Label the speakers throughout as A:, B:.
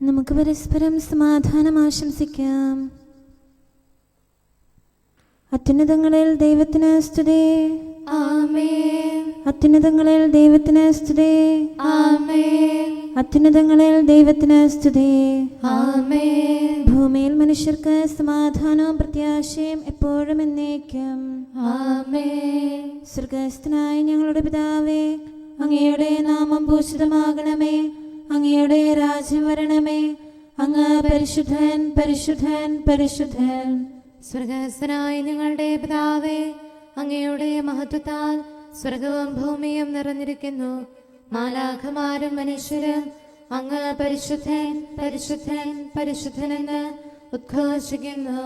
A: നമുക്ക് പരസ്പരം സമാധാനം ആശംസിക്കാം. അത്യുന്നതങ്ങളിൽ ദൈവത്തിന് സ്തുതി.
B: ആമേൻ.
A: അത്യുന്നതങ്ങളിൽ ദൈവത്തിന് സ്തുതി.
B: ആമേൻ.
A: അത്യുന്നതങ്ങളിൽ ദൈവത്തിന് സ്തുതി.
B: ആമേൻ.
A: ഭൂമിയിൽ മനുഷ്യർക്ക് സമാധാനവും പ്രത്യാശയും എപ്പോഴും എന്നേക്കും.
B: ആമേൻ.
A: സ്വർഗ്ഗസ്ഥനായ ഞങ്ങളുടെ പിതാവേ, അങ്ങയുടെ നാമം പൂജിതമാകണമേ. അങ്ങയുടെ രാജ്യം വരണമേ. അങ്ങ് പരിശുദ്ധൻ, പരിശുദ്ധൻ, പരിശുദ്ധൻ.
B: സ്വർഗ്ഗസ്ഥനായ ഞങ്ങളുടെ പിതാവേ, അങ്ങയുടെ മഹത്വത്താൽ സ്വർഗവും ഭൂമിയും നിറഞ്ഞിരിക്കുന്നു. മാലാഖമാരും മനുഷ്യരും അങ്ങ് പരിശുദ്ധൻ, പരിശുദ്ധൻ, പരിശുദ്ധനെന്ന് ഉദ്ഘോഷിക്കുന്നു.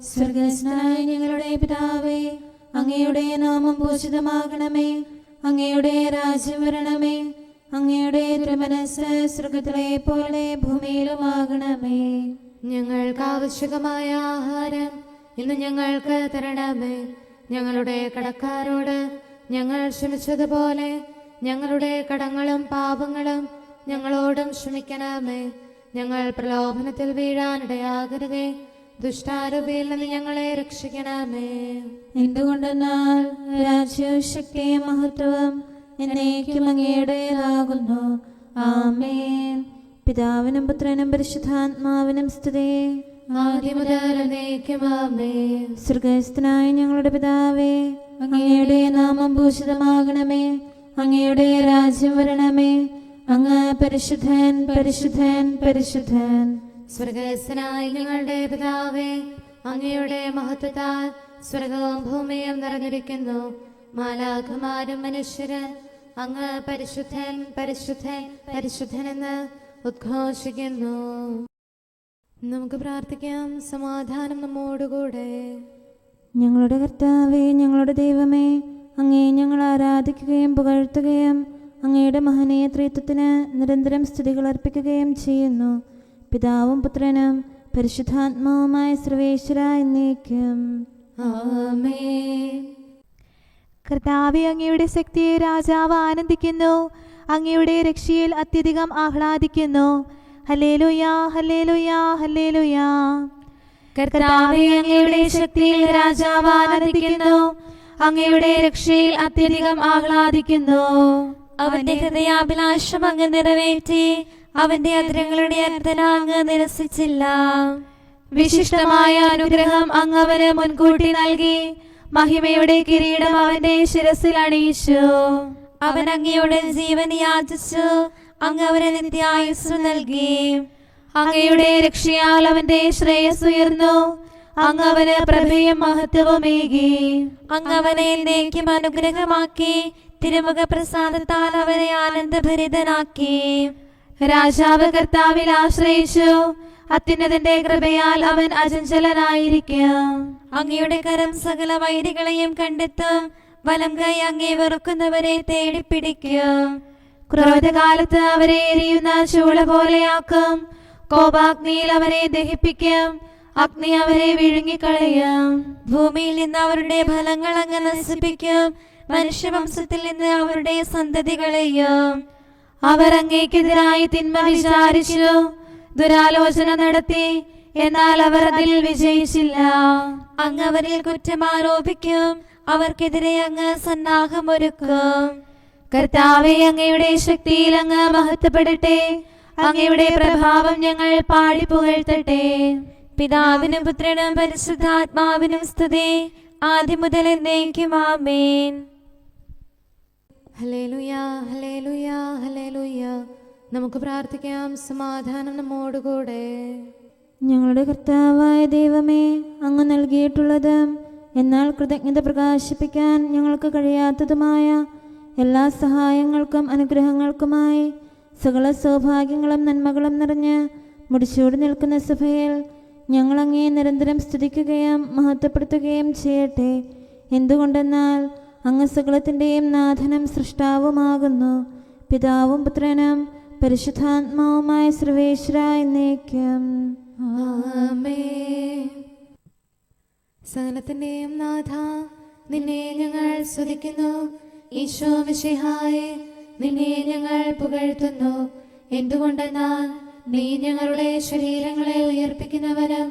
A: സ്വർഗ്ഗസ്ഥനായ ഞങ്ങളുടെ പിതാവേ, അങ്ങയുടെ നാമം പൂജിതമാകണമേ. അങ്ങയുടെ രാജ്യം വരണമേ. അങ്ങയുടെ തിരുമനസ്സ് സ്വർഗ്ഗത്തിലെ പോലെ ഭൂമിയിലുമാകണമേ.
B: ഞങ്ങൾക്ക് ആവശ്യകമായ ആഹാരം ഇന്ന് ഞങ്ങൾക്ക് തരണമേ. ഞങ്ങളുടെ കടക്കാരോട് ഞങ്ങൾ ക്ഷമിച്ചതുപോലെ ഞങ്ങളുടെ കടങ്ങളും പാപങ്ങളും ഞങ്ങളോടും ക്ഷമിക്കണമേ. ഞങ്ങൾ പ്രലോഭനത്തിൽ വീഴാനിടയാകരുതേ. ദുഷ്ടാരൂപിയിൽ നിന്ന് ഞങ്ങളെ രക്ഷിക്കണമേ.
A: എന്തുകൊണ്ടെന്നാൽ രാജ്യവും ശക്തിയും മഹത്വവും എന്നേക്കും അങ്ങയുടേതാകുന്നു. ആമേൻ. പിതാവിനും പുത്രനും പരിശുദ്ധാത്മാവിനും സ്തുതി.
B: ആദ്യം മുതൽ എന്നേക്കും ആമേൻ.
A: സ്വർഗ്ഗസ്ഥനായ ഞങ്ങളുടെ പിതാവേ, അങ്ങയുടെ നാമം പൂജിതമാകണമേ. അങ്ങയുടെ രാജ്യം വരണമേ. അങ്ങ് പരിശുദ്ധൻ, പരിശുദ്ധൻ, പരിശുദ്ധൻ.
B: സ്വർഗ്ഗസ്ഥനായ ഞങ്ങളുടെ പിതാവേ, അങ്ങയുടെ മഹത്വത്താൽ സ്വർഗവും ഭൂമിയും നിറഞ്ഞിരിക്കുന്നു. മാലാഖമാരും മനുഷ്യരും അങ്ങ് പരിശുദ്ധൻ, പരിശുദ്ധൻ, പരിശുദ്ധനെന്ന് ഉദ്ഘോഷിക്കുന്നു. നമുക്ക് പ്രാർത്ഥിക്കാം. സമാധാനം നമ്മോടുകൂടെ.
A: ഞങ്ങളുടെ കർത്താവേ, ഞങ്ങളുടെ ദൈവമേ, അങ്ങയെ ഞങ്ങൾ ആരാധിക്കുകയും പുകഴ്ത്തുകയും അങ്ങയുടെ മഹനീയ ത്രിത്വത്തിന് നിരന്തരം സ്തുതികൾ അർപ്പിക്കുകയും ചെയ്യുന്നു. പിതാവും പുത്രനും പരിശുദ്ധാത്മാവുമായ സർവേശ്വര എന്നേക്കും.
B: ആമേൻ.
C: കർത്താവേ, അങ്ങയുടെ ശക്തിയെ രാജാവ് ആനന്ദിക്കുന്നു. അങ്ങയുടെ രക്ഷയിൽ അത്യധികം ആഹ്ലാദിക്കുന്നു. ഹല്ലേലൂയ, ഹല്ലേലൂയ, ഹല്ലേലൂയ.
B: കർത്താവേ, അങ്ങയുടെ ശക്തിയിൽ രാജാവ് ആനന്ദിക്കുന്നു. അങ്ങയുടെ രക്ഷയിൽ അത്യധികം ആഹ്ലാദിക്കുന്നു. അവന്റെ ഹൃദയാഭിലാഷം അങ്ങ് നിറവേറ്റി. അവന്റെ അധരങ്ങളുടെ അർത്ഥന അങ്ങ് നിരസിച്ചില്ല. വിശിഷ്ടമായ അനുഗ്രഹം അങ്ങ് അവന് മുൻകൂട്ടി നൽകി. മഹിമയുടെ കിരീടം അവന്റെ ശിരസിൽ അണിയിച്ചു. അവൻ അങ്ങയുടെ ജീവൻ യാചിച്ചു. അങ്ങ് അവന് നിത്യായുസ്സ് നൽകി. അങ്ങയുടെ രക്ഷയാൽ അവന്റെ ശ്രേയസ് ഉയർന്നു. അങ്ങ് അവന് പ്രഭയും മഹത്വവുമേകി. അങ്ങ് അവനെ എന്നേക്കും അനുഗ്രഹമാക്കി. തിരുമുഖ പ്രസാദത്താൽ അവനെ ആനന്ദഭരിതനാക്കി. രാജാവ് കർത്താവിൽ ആശ്രയിച്ചു. അത്യുന്നതന്റെ കൃപയാൽ അവൻ അചഞ്ചലനായിരിക്കും. അങ്ങയുടെ കരം സകല വൈരികളെയും കണ്ടെത്തും. വലം കൈ അങ്ങേ വെറുക്കുന്നവരെ തേടിപ്പിടിക്കും. ക്രോധകാലത്ത് അവരെ എരിയുന്ന ചൂള പോലെയാക്കും. കോപാഗ്നിയിൽ അവരെ ദഹിപ്പിക്കും. അഗ്നി അവരെ വിഴുങ്ങിക്കളയും. ഭൂമിയിൽ നിന്ന് അവരുടെ ഫലങ്ങൾ അങ്ങ് നശിപ്പിക്കും. മനുഷ്യവംശത്തിൽ നിന്ന് അവരുടെ സന്തതികളെയും. അവർ അങ്ങേക്കെതിരായി തിന്മ വിചാരിച്ചു. ദുരാലോചന നടത്തി. എന്നാൽ അവർ അതിൽ വിജയിച്ചില്ല. അങ്ങ് അവരിൽ കുറ്റം ആരോപിക്കും. അവർക്കെതിരെ അങ്ങ് സന്നാഹമൊരുക്കും. കർത്താവേ, അങ്ങയുടെ ശക്തിയിൽ അങ്ങ് മഹത്വപ്പെടട്ടെ. അങ്ങയുടെ പ്രഭാവം ഞങ്ങൾ പാടി പുകഴ്ത്തട്ടെ. പിതാവിനും പുത്രനും പരിശുദ്ധാത്മാവിനും സ്തുതി. ആദ്യം മുതൽ എന്നേക്കും ആമേൻ. ഹല്ലേലൂയ, ഹല്ലേലൂയ, ഹല്ലേലൂയ. നമുക്ക് പ്രാർത്ഥിക്കാം. സമാധാനം നമ്മോടുകൂടെ.
A: ഞങ്ങളുടെ കർത്താവായ ദൈവമേ, അങ്ങ് നൽകിയിട്ടുള്ളതും എന്നാൽ കൃതജ്ഞത പ്രകാശിപ്പിക്കാൻ ഞങ്ങൾക്ക് കഴിയാത്തതുമായ എല്ലാ സഹായങ്ങൾക്കും അനുഗ്രഹങ്ങൾക്കുമായി സകല സൗഭാഗ്യങ്ങളും നന്മകളും നിറഞ്ഞ് മുടിച്ചൂടി നിൽക്കുന്ന സഭയിൽ ഞങ്ങൾ അങ്ങേ നിരന്തരം സ്തുതിക്കുകയും മഹത്വപ്പെടുത്തുകയും ചെയ്യട്ടെ. എന്തുകൊണ്ടെന്നാൽ അങ്ങ് സകലത്തിൻ്റെയും നാഥനും സൃഷ്ടാവുമാകുന്നു. പിതാവും പുത്രനും പരിശുദ്ധാത്മാവുമായ സർവേശ്വര എന്നേക്കും.
B: ആമേൻ. സകലത്തിന്റെയും നാഥ, നിന്നെ ഞങ്ങൾ സ്തുതിക്കുന്നു. ഈശോ മിശിഹായേ, നിന്നെ ഞങ്ങൾ പുകഴ്ത്തുന്നു. എന്തുകൊണ്ടെന്നാൽ നീ ഞങ്ങളുടെ ശരീരങ്ങളെ ഉയർപ്പിക്കുന്നവനും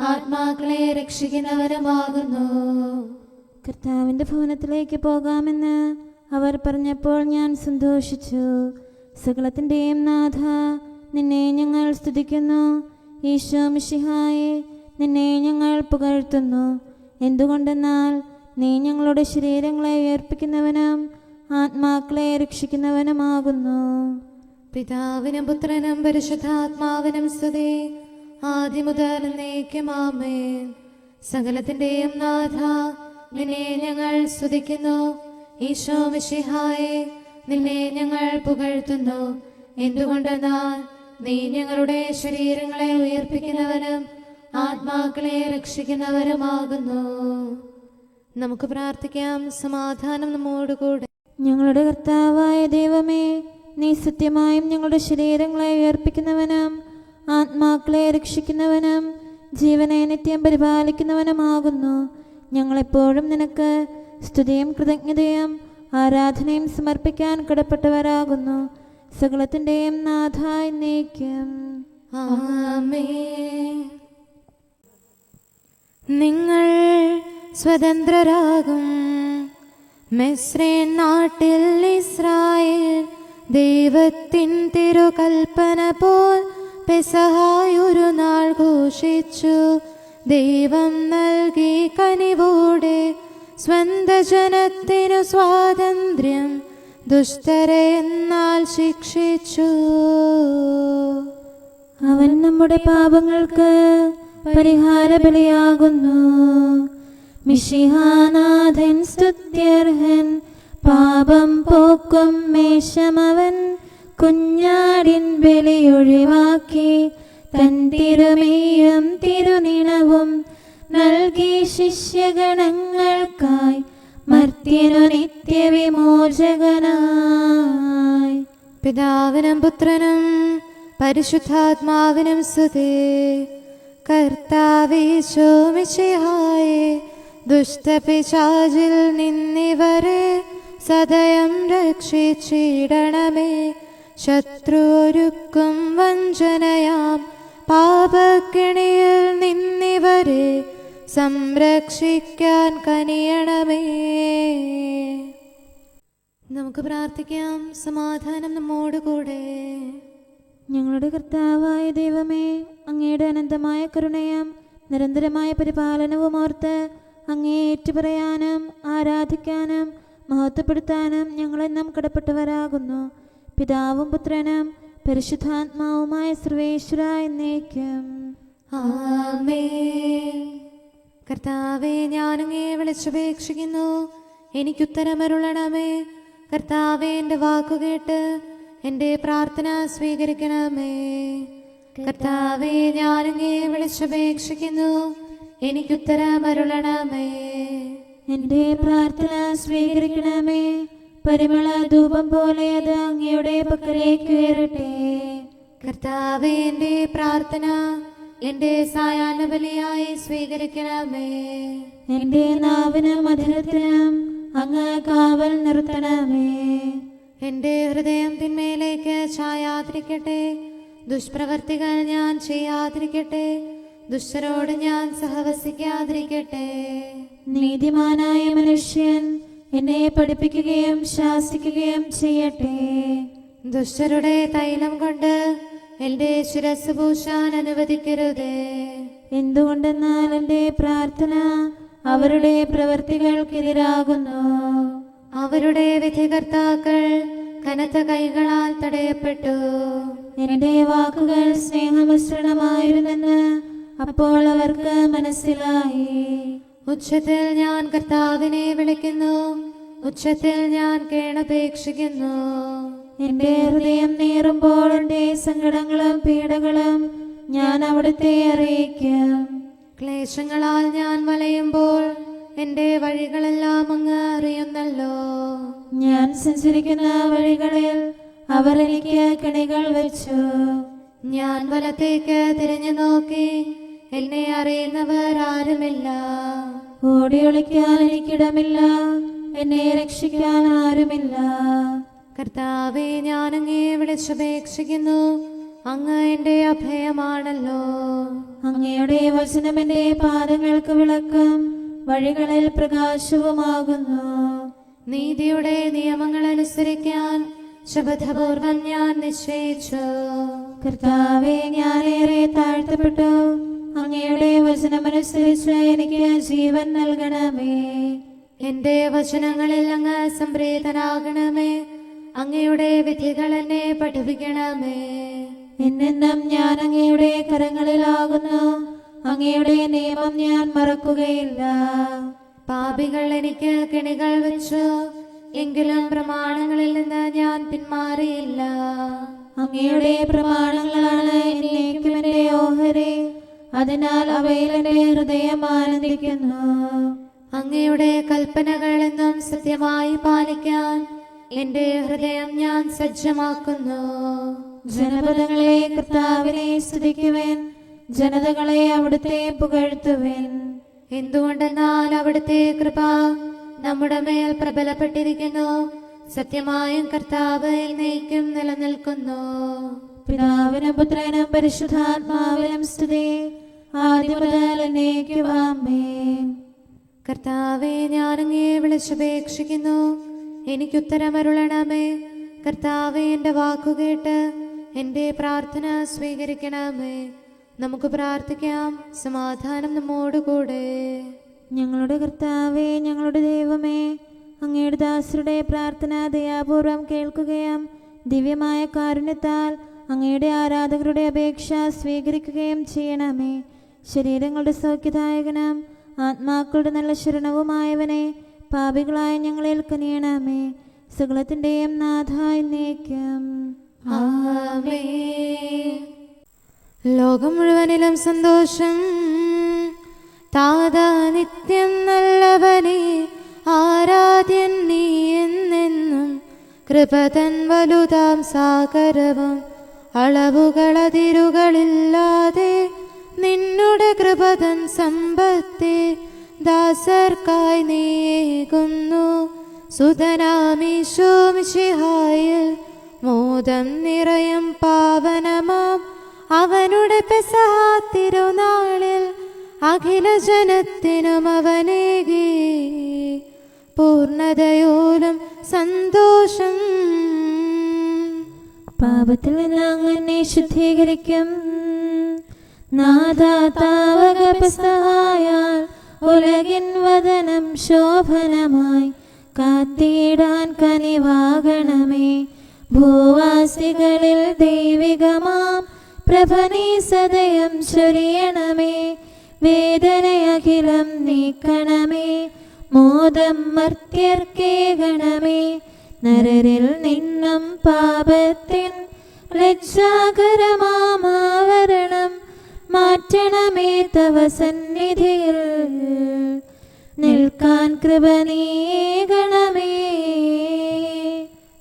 B: ആത്മാക്കളെ രക്ഷിക്കുന്നവനുമാകുന്നു.
A: കർത്താവിൻ്റെ ഭവനത്തിലേക്ക് പോകാമെന്ന് അവർ പറഞ്ഞപ്പോൾ ഞാൻ സന്തോഷിച്ചു. സകലത്തിൻ്റെയും നാഥ, നിന്നെ ഞങ്ങൾ സ്തുതിക്കുന്നു. ഈശോ മിശിഹായെ, നിന്നെ ഞങ്ങൾ പുകഴ്ത്തുന്നു. എന്തുകൊണ്ടെന്നാൽ നീ ഞങ്ങളുടെ ശരീരങ്ങളെ ഉയർപ്പിക്കുന്നവനും ആത്മാക്കളെ രക്ഷിക്കുന്നവനുമാകുന്നു.
B: പിതാവിനും പുത്രനും പരിശുദ്ധാത്മാവിനും സ്തുതി, ആദ്യം മുതൽ എന്നേക്കും ആമേൻ. സകലത്തിന്റെയും നാഥ, നിന്നെ ഞങ്ങൾ സ്തുതിക്കുന്നു. ഈശോ മിശിഹായെ, നിന്നെ ഞങ്ങൾ പുകഴ്ത്തുന്നു. എന്തുകൊണ്ടെന്നാൽ നീ ഞങ്ങളുടെ ശരീരങ്ങളെ ഉയർപ്പിക്കുന്നവനും ആത്മാക്കളെ രക്ഷിക്കുന്നവരുമാകുന്നു. നമുക്ക് പ്രാർത്ഥിക്കാം. സമാധാനം നമ്മോടുകൂടെ.
A: ഞങ്ങളുടെ കർത്താവായ ദൈവമേ, നീ സത്യമായും ഞങ്ങളുടെ ശരീരങ്ങളെ ഉയർപ്പിക്കുന്നവനും ആത്മാക്കളെ രക്ഷിക്കുന്നവനും ജീവനെ നിത്യം പരിപാലിക്കുന്നവനുമാകുന്നു. ഞങ്ങളെപ്പോഴും നിനക്ക് സ്തുതിയും കൃതജ്ഞതയും ആരാധനയും സമർപ്പിക്കാൻ കടപ്പെട്ടവരാകുന്നു. സകലത്തിൻ്റെയും നാഥ എന്നേക്കും
B: ആമേൻ. നിങ്ങൾ സ്വതന്ത്രരാകും. മിസ്രയീം നാട്ടിൽ ഇസ്രായേൽ ദൈവത്തിൻ തിരുകൽപ്പന പോൽ പെസഹായൊരു നാൾ ഘോഷിച്ചു. ദൈവം നൽകി കനിവോടെ സ്വന്ത ജനത്തിനു സ്വാതന്ത്ര്യം, ദുഷ്ടരെ എന്നാൽ ശിക്ഷിച്ചു.
A: അവൻ നമ്മുടെ പാപങ്ങൾക്ക് പരിഹാര ബലിയാകുന്നു. മിശിഹാനാഥൻ സ്തുത്യർഹൻ, പാപം പോക്കും മേശമവൻ കുഞ്ഞാടിൻ ബലിയൊഴിവാക്കി തൻ തിരുമേയും തിരുനിണവും നൽകി ശിഷ്യഗണങ്ങൾക്കായി മർത്യനു നിത്യവിമോചകനായി.
B: പിതാവിനും പുത്രനും പരിശുദ്ധാത്മാവിനും സ്തുതി. കർത്താവീശോ മിശിഹായെ, ദുഷ്ടപിശാചിൽ നിന്നിവരെ സദയം രക്ഷിച്ചിടണമേ. ശത്രു ഒരുക്കും വഞ്ചനയാം പാപക്കിണിയിൽ നിന്നിവരെ സംരക്ഷിക്കാൻ കനിയണമേ. നമുക്ക് പ്രാർത്ഥിക്കാം. സമാധാനം നമ്മോടുകൂടെ.
A: ഞങ്ങളുടെ കർത്താവായ ദൈവമേ, അങ്ങയുടെ അനന്തമായ കരുണയും നിരന്തരമായ പരിപാലനവും ഓർത്ത് അങ്ങേ ഏറ്റുപറയാനും ആരാധിക്കാനും മഹത്വപ്പെടുത്താനും ഞങ്ങളെന്നും കടപ്പെട്ടവരാകുന്നു. പിതാവും പുത്രനും പരിശുദ്ധാത്മാവുമായ സർവേശ്വര എന്നേക്കും
B: ആമേൻ. കർത്താവേ, ഞാനങ്ങേ വിളിച്ചപേക്ഷിക്കുന്നു, എനിക്കുത്തരമരുളണമേ. കർത്താവേ, എൻ്റെ വാക്കുകേട്ട് എൻ്റെ പ്രാർത്ഥന സ്വീകരിക്കണമേ. കർത്താവേ, ഞാനങ്ങേ വിളിച്ചപേക്ഷിക്കുന്നു, എനിക്കുത്തരമരുളണമേ.
A: എൻ്റെ പ്രാർത്ഥന സ്വീകരിക്കണമേ. പരിമള ധൂപം പോലെ അത് അങ്ങയുടെ പക്കലേക്ക് ഉയരട്ടെ.
B: കർത്താവേ, എൻ്റെ പ്രാർത്ഥന എൻ്റെ സായാഹ്ന ബലിയായി സ്വീകരിക്കണമേ.
A: എൻ്റെ നാവിനും മധുരത്തിനും അങ്ങ് കാവൽ നിർത്തണമേ.
B: എൻ്റെ ഹൃദയം തിന്മയിലേക്ക് ചായാതിരിക്കട്ടെ. ദുഷ്പ്രവർത്തികൾ ഞാൻ ചെയ്യാതിരിക്കട്ടെ. ദുഷ്ടരോട് ഞാൻ സഹവസിക്കാതിരിക്കട്ടെ.
A: നീതിമാനായ മനുഷ്യൻ എന്നെ പഠിപ്പിക്കുകയും ശാസിക്കുകയും ചെയ്യട്ടെ.
B: ദുഷ്ടരുടെ തൈലം കൊണ്ട് എൻ്റെ ശിരസ് പൂശാൻ അനുവദിക്കരുതേ.
A: എന്തുകൊണ്ടെന്നാൽ എൻ്റെ പ്രാർത്ഥന അവരുടെ പ്രവൃത്തികൾക്കെതിരാകുന്നു.
B: അവരുടെ വിധികർത്താക്കൾ കനത്ത കൈകളാൽ തടയപ്പെട്ടു.
A: എൻ്റെ വാക്കുകൾ സ്നേഹമിശ്രണമായിരുന്നെന്ന് അപ്പോൾ അവർക്ക് മനസ്സിലായി.
B: ഉച്ചത്തിൽ ഞാൻ കർത്താവിനെ വിളിക്കുന്നു, ഉച്ചത്തിൽ ഞാൻ കേണപേക്ഷിക്കുന്നു.
A: എൻ്റെ ഹൃദയം നീറുമ്പോൾ എൻ്റെ സങ്കടങ്ങളും പീഡകളും ഞാൻ അവിടുത്തെ അറിയിക്കും.
B: ക്ലേശങ്ങളാൽ ഞാൻ വലയുമ്പോൾ എൻ്റെ വഴികളെല്ലാം അങ്ങ് അറിയുന്നല്ലോ.
A: ഞാൻ സഞ്ചരിക്കുന്ന വഴികളിൽ അവർ എനിക്ക് കെണികൾ വെച്ചു.
B: ഞാൻ വലത്തേക്ക് തിരിഞ്ഞു നോക്കി, എന്നെ അറിയുന്നവർ ആരുമില്ല.
A: ഓടിയൊളിക്കാൻ എനിക്കിടമില്ല, എന്നെ രക്ഷിക്കാൻ ആരുമില്ല.
B: കർത്താവേ, ഞാനങ്ങേ വിളിച്ചപേക്ഷിക്കുന്നു, അങ്ങ് എൻ്റെ അഭയമാണല്ലോ.
A: അങ്ങയുടെ വചനം എൻ്റെ പാദങ്ങൾക്ക് വിളക്കും വഴികളിൽ പ്രകാശവുമാകുന്നു.
B: നീതിയുടെ നിയമങ്ങൾ അനുസരിക്കാൻ ശപഥപൂർവം ഞാൻ നിശ്ചയിച്ചു.
A: കർത്താവേ, ഞാനേറെ താഴ്ത്തപ്പെട്ടു. അങ്ങയുടെ വചനമനുസരിച്ച് എനിക്ക് ജീവൻ നൽകണമേ.
B: എന്റെ വചനങ്ങളിൽ അങ്ങ് സംപ്രീതനാകണമേ. അങ്ങയുടെ വിധികൾ എന്നെ പഠിപ്പിക്കണമേ.
A: എന്നെന്നും ഞാൻ അങ്ങയുടെ കരങ്ങളിലാകുന്നു. അങ്ങയുടെ നിയമം ഞാൻ മറക്കുകയില്ല.
B: പാപികൾ എനിക്ക് കെണികൾ വെച്ചു, എങ്കിലും പ്രമാണങ്ങളിൽ നിന്ന് ഞാൻ പിന്മാറിയില്ല.
A: അങ്ങയുടെ പ്രമാണങ്ങളാണ് എന്നേക്കും എന്റെ ഓഹരി. അതിനാൽ അവയിൽ എന്റെ ഹൃദയം ആനന്ദിക്കുന്നു.
B: അങ്ങയുടെ കൽപ്പനകൾ എന്നും സത്യമായി പാലിക്കാൻ എന്റെ ഹൃദയം ഞാൻ സജ്ജമാക്കുന്നു.
A: ജനപദങ്ങളെ കർത്താവിനെ സ്തുതിക്കുവിൻ, ജനതകളെ അവിടുത്തെ പുകഴ്ത്തുവിൻ.
B: എന്തുകൊണ്ടെന്നാൽ അവിടുത്തെ കൃപ നമ്മുടെ മേൽ പ്രബലപ്പെട്ടിരിക്കുന്നു. സത്യമായും കർത്താവ് എന്നേക്കും നിലനിൽക്കുന്നു.
A: പിതാവിനും പുത്രനും പരിശുദ്ധാത്മാവിനും സ്തുതി, ആദ്യം മുതൽ എന്നേക്കും ആമേൻ.
B: കർത്താവെ, ഞാൻ അങ്ങയെ വിളിച്ചപേക്ഷിക്കുന്നു, എനിക്കുത്തരമരുളണമേ. കർത്താവെ, എൻ്റെ വാക്കുകേട്ട് എൻ്റെ പ്രാർത്ഥന സ്വീകരിക്കണമേ. നമുക്ക് പ്രാർത്ഥിക്കാം. സമാധാനം നമ്മോടുകൂടെ.
A: ഞങ്ങളുടെ കർത്താവേ, ഞങ്ങളുടെ ദൈവമേ, അങ്ങയുടെ ദാസരുടെ പ്രാർത്ഥന ദയാപൂർവം കേൾക്കുകയും ദിവ്യമായ കാരുണ്യത്താൽ അങ്ങയുടെ ആരാധകരുടെ അപേക്ഷ സ്വീകരിക്കുകയും ചെയ്യണമേ. ശരീരങ്ങളുടെ സൗഖ്യദായകനും ആത്മാക്കളുടെ നല്ല ശരണവുമായവനെ, പാപികളായ ഞങ്ങളിൽ കനിയണമേ. സകലത്തിൻ്റെയും നാഥായി എന്നേക്കും
B: ആമേൻ. ലോകം മുഴുവനിലും സന്തോഷം. താതാ നിത്യം നല്ലവനെ, ആരാധ്യൻ നീ എന്നെന്നും. കൃപതൻ വലുതാം സാഗരവും അളവുകളതിരുകളില്ലാതെ നിന്നുടെ കൃപതൻ സമ്പത്തെ ദാസർക്കായി നീയേകുന്നു. സുതനാമീശോ മിശിഹായിൽ മോദം നിറയും പാവനമാം അവനുടെ പെസഹ തിരുനാളിൽ അഖില ജനത്തിനും അവനേകി പൂർണ്ണതയോലും സന്തോഷം.
A: പാപത്തിൽ നിന്ന് അങ്ങനെ ശുദ്ധീകരിക്കും. നാദാതാവക പെസഹായാൽ ഉലകിൻ വദനം ശോഭനമായി കാത്തിടാൻ കനിവാകണമേ. ഭൂവാസികളിൽ ദൈവികമാം പ്രഭനീ സദയം ചൊരിയണമേ. വേദനയഖിലം നീക്കണമേ, മോദം മർത്യർക്കേകണമേ. നരരിൽ നിന്നും പാപത്തിൻ ലജ്ജാകരമാവരണം മാറ്റണമേ. തവ സന്നിധിയിൽ നിൽക്കാൻ കൃപ നീകണമേ.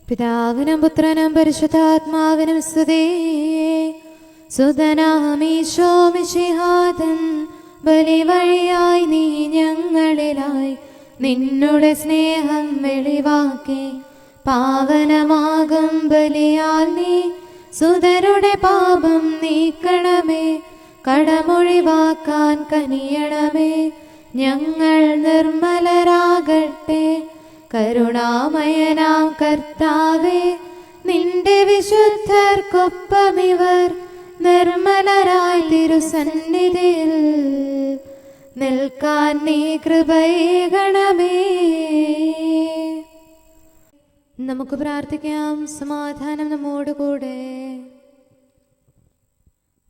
B: പിതാവിനും പുത്രനും പരിശുദ്ധാത്മാവിനും സ്തുതി. സുതനാമീശോ മിശിഹാതൻ ബലിവഴിയായി നീ ഞങ്ങളിലായി നിന്നുടെ സ്നേഹം വെളിവാക്കി. പാവനമാകും ബലിയാൽ നീ സുതരുടെ പാപം നീക്കണമേ. കടമൊഴിവാക്കാൻ കനിയണമേ. ഞങ്ങൾ നിർമ്മലരാകട്ടെ. കരുണാമയനാം കർത്താവേ, നിന്റെ വിശുദ്ധർക്കൊപ്പമിവർ നിർമ്മലരായി തിരുസന്നിധിയിൽ നിൽക്കാൻ നീ കൃപയേകണമേ. നമുക്ക് പ്രാർത്ഥിക്കാം. സമാധാനം നമ്മോടുകൂടെ.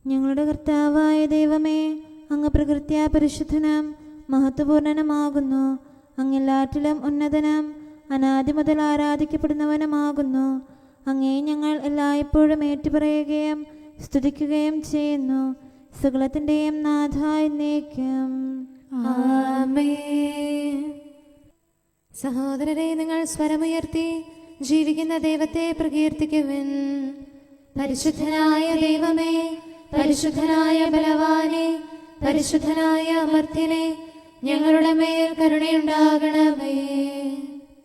A: ഞങ്ങളുടെ കർത്താവായ ദൈവമേ, അങ്ങ് പ്രകൃത്യാ പരിശുദ്ധനും മഹത്വപൂർണനുമാകുന്നു. അങ്ങെല്ലാറ്റിലും ഉന്നതനും അനാദി മുതൽ ആരാധിക്കപ്പെടുന്നവനുമാകുന്നു. അങ്ങേ ഞങ്ങൾ എല്ലായ്പ്പോഴും ഏറ്റുപറയുകയും സ്തുതിക്കുകയും ചെയ്യുന്നു. സകലത്തിൻ്റെയും നാഥായി എന്നേക്കും
B: ആമേൻ. സഹോദരരെ, നിങ്ങൾ സ്വരമുയർത്തി ജീവിക്കുന്ന ദൈവത്തെ പ്രകീർത്തിക്കുവിൻ. പരിശുദ്ധനായ ദൈവമേ, പരിശുദ്ധനായ ബലവാനെ, പരിശുദ്ധനായ അമർത്യനെ, ഞങ്ങളുടെ മേൽ കരുണയുണ്ടാകണമേ.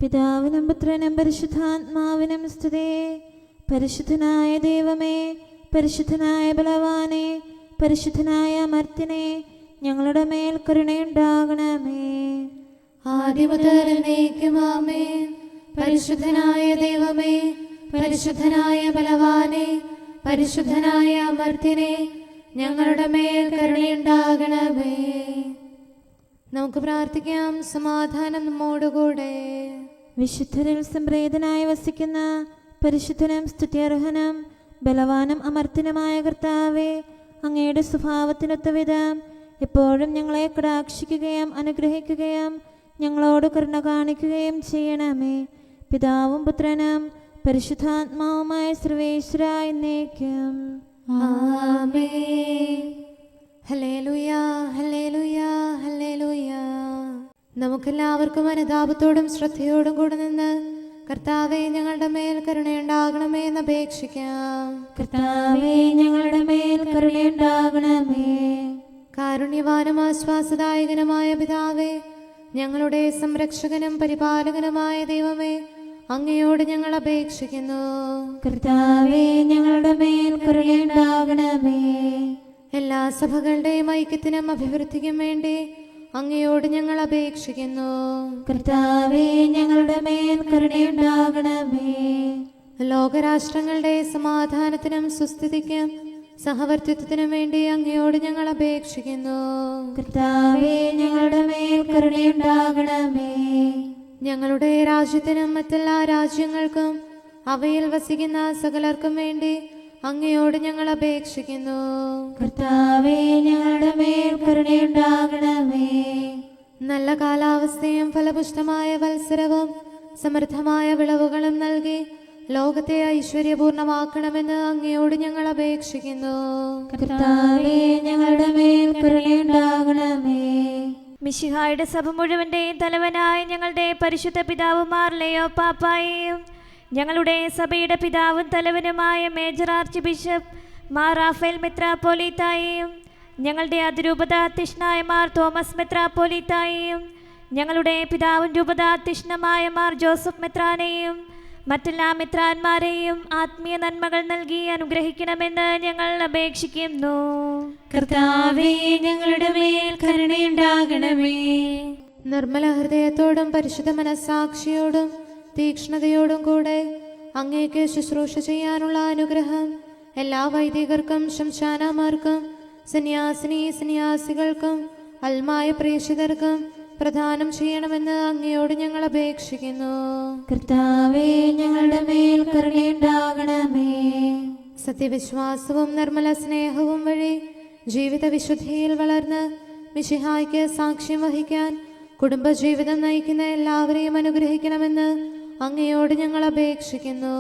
A: പിതാവിനും പുത്രനും പരിശുദ്ധാത്മാവിനും സ്തുതി. പരിശുദ്ധനായ ദൈവമേ, പരിശുദ്ധനായ ബലവാനെ, പരിശുദ്ധനായ അമർത്യനെ, ഞങ്ങളുടെ മേൽ കരുണയുണ്ടാകണമേ.
B: ആദിമുതൽ എന്നേക്കും ആമേൻ. പരിശുദ്ധനായ ദൈവമേ, പരിശുദ്ധനായ ബലവാനെ, പരിശുദ്ധനായ അമർത്യനെ, ഞങ്ങളുടെ മേൽ കരുണയുണ്ടാകണമേ. നമുക്ക് പ്രാർത്ഥിക്കാം. സമാധാനം നമ്മോടുകൂടെ.
A: വിശുദ്ധരിൽ സംപ്രീതനായി വസിക്കുന്ന പരിശുദ്ധനും സ്തുത്യർഹനും ബലവാനും അമർത്യനുമായ കർത്താവേ, അങ്ങയുടെ സ്വഭാവത്തിനൊത്ത വിധം എപ്പോഴും ഞങ്ങളെ കടാക്ഷിക്കുകയും അനുഗ്രഹിക്കുകയും ഞങ്ങളോട് കരുണ കാണിക്കുകയും ചെയ്യണമേ. പിതാവും പുത്രനും പരിശുദ്ധാത്മാവുമായ സർവേശ്വര എന്നേക്കും
B: ആമേൻ. ഹല്ലേലൂയ, ഹല്ലേലൂയ, ഹല്ലേലൂയ. നമുക്കെല്ലാവർക്കും അനുതാപത്തോടും ശ്രദ്ധയോടും കൂടെ നിന്ന് കർത്താവേ, ഞങ്ങളുടെ മേൽ കരുണയുണ്ടാകണമേ എന്ന് അപേക്ഷിക്കാം.
A: കർത്താവേ, ഞങ്ങളുടെ മേൽ കരുണയുണ്ടാകണമേ.
B: കാരുണ്യവാനും ആശ്വാസദായകനുമായ പിതാവേ, ഞങ്ങളുടെ സംരക്ഷകനും പരിപാലകനുമായ ദൈവമേ, അങ്ങയോട് ഞങ്ങൾ അപേക്ഷിക്കുന്നു.
A: കർത്താവേ, ഞങ്ങളുടെ മേൽ കരുണയുണ്ടാകണമേ.
B: എല്ലാ സഭകളുടെയും ഐക്യത്തിനും അഭിവൃദ്ധിക്കും വേണ്ടി അങ്ങയോട് ഞങ്ങൾ അപേക്ഷിക്കുന്നു.
A: കർത്താവേ, ഞങ്ങളുടെ മേൽ കരുണയുണ്ടാകണമേ.
B: ലോകരാഷ്ട്രങ്ങളുടെ സമാധാനത്തിനും സുസ്ഥിതിക്കും സഹവർത്തിത്വത്തിനും വേണ്ടി അങ്ങയോട് ഞങ്ങൾ അപേക്ഷിക്കുന്നു.
A: കർത്താവേ, ഞങ്ങളുടെ മേൽ കരുണയുണ്ടാകണമേ.
B: ഞങ്ങളുടെ രാജ്യത്തിനും മറ്റെല്ലാ രാജ്യങ്ങൾക്കും അവയിൽ വസിക്കുന്ന സകലർക്കും വേണ്ടി അങ്ങയോട് ഞങ്ങൾ അപേക്ഷിക്കുന്നു.
A: കർത്താവേ, ഞങ്ങളുടെ മേൽ കരുണയുണ്ടാകണമേ.
B: നല്ല കാലാവസ്ഥയും ഫലപുഷ്ടമായ വത്സരവും സമൃദ്ധമായ വിളവുകളും നൽകി ലോകത്തെ ഐശ്വര്യപൂർണമാക്കണമെന്ന് അങ്ങയോട് ഞങ്ങൾ അപേക്ഷിക്കുന്നു.
A: കർത്താവേ, ഞങ്ങളുടെ മേൽ കരുണയുണ്ടാകണമേ.
D: മിശിഹായുടെ സഭ മുഴുവൻ്റെയും തലവനായ ഞങ്ങളുടെ പരിശുദ്ധ പിതാവുമാർ ലയോ പാപ്പായെയും ഞങ്ങളുടെ സഭയുടെ പിതാവും തലവനുമായ major archbishop Mar Raphael മെത്രാപ്പോലീത്തായെയും ഞങ്ങളുടെ അതിരൂപതാധ്യക്ഷനായ മാർ തോമസ് മെത്രാപ്പോലീത്തായെയും ഞങ്ങളുടെ പിതാവും രൂപതാധ്യക്ഷനുമായ മാർ ജോസഫ് മെത്രാനെയും മറ്റെല്ലാ മെത്രാന്മാരെയും ആത്മീയ നന്മകൾ നൽകി അനുഗ്രഹിക്കണമെന്ന് ഞങ്ങൾ അപേക്ഷിക്കുന്നു.
A: കർത്താവേ, ഞങ്ങളുടെ മേൽ കരുണയുണ്ടാകണമേ.
B: നിർമ്മല ഹൃദയത്തോടും പരിശുദ്ധ മനസ്സാക്ഷിയോടും തീക്ഷ്ണതയോടും കൂടെ അങ്ങേക്ക് ശുശ്രൂഷ ചെയ്യാനുള്ള അനുഗ്രഹം എല്ലാ വൈദികർക്കും ശംശാനമാർക്കും സന്യാസികൾക്കും അൽമായ പ്രേക്ഷിതർക്കും പ്രദാനം ചെയ്യണമെന്ന് അങ്ങയോട് ഞങ്ങൾ അപേക്ഷിക്കുന്നു.
A: കർത്താവേ, ഞങ്ങളുടെ മേൽ കരുണയുണ്ടാകണമേ.
B: സത്യവിശ്വാസവും നിർമ്മല സ്നേഹവും വഴി ജീവിത വിശുദ്ധിയിൽ വളർന്ന് മിശിഹായ്ക്ക് സാക്ഷ്യം വഹിക്കാൻ കുടുംബജീവിതം നയിക്കുന്ന എല്ലാവരെയും അനുഗ്രഹിക്കണമെന്ന് അങ്ങയോട് ഞങ്ങൾ അപേക്ഷിക്കുന്നു.